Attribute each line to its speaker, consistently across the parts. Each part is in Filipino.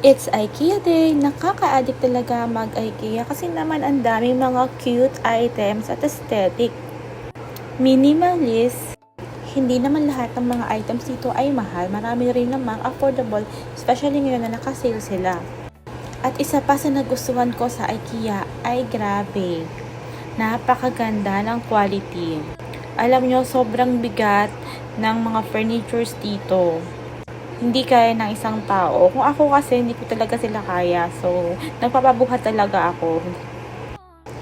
Speaker 1: It's IKEA day. Nakaka-addict talaga mag-IKEA kasi naman ang daming mga cute items at aesthetic. Minimalist. Hindi naman lahat ng mga items dito ay mahal. Marami rin namang affordable, especially ngayon na nakasale sila. At isa pa sa nagustuhan ko sa IKEA ay grabe. Napakaganda ng quality. Alam nyo, sobrang bigat ng mga furnitures dito. Hindi kaya ng isang tao. Kung ako kasi, hindi ko talaga sila kaya. So, nagpapabuhat talaga ako.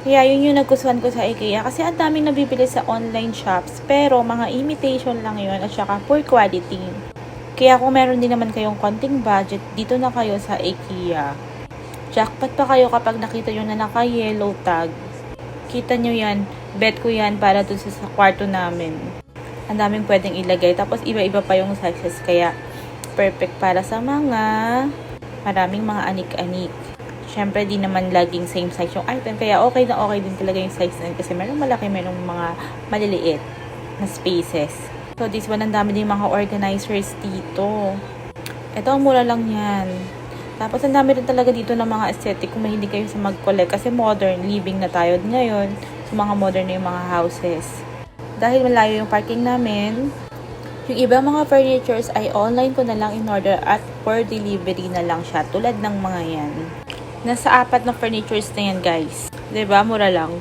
Speaker 1: Kaya yun yung nagustuhan ko sa IKEA. Kasi ang daming nabibili sa online shops. Pero, mga imitation lang yun at saka poor quality. Kaya kung meron din naman kayong konting budget, dito na kayo sa IKEA. Jackpot pa kayo kapag nakita nyo na naka-yellow tag. Kita nyo yan. Bet ko yan para dun sa kwarto namin. Ang daming pwedeng ilagay. Tapos, iba-iba pa yung sizes. Kaya, perfect para sa maraming mga anik-anik. Syempre, di naman laging same size yung item. Kaya okay na okay din talaga yung size na yun. Kasi merong malaki, merong mga maliliit na spaces. So, this one, ang dami din mga organizers dito. Ito, ang mura lang yan. Tapos, ang dami rin talaga dito ng mga aesthetic kung mahilig kayo sa mag-collect. Kasi modern living na tayo ngayon. So, mga modern na yung mga houses. Dahil malayo yung parking namin, yung ibang mga furnitures ay online ko na lang in-order at for delivery na lang siya. Tulad ng mga yan. Nasa 4 na furnitures na yan, guys. 'Di ba? Mura lang.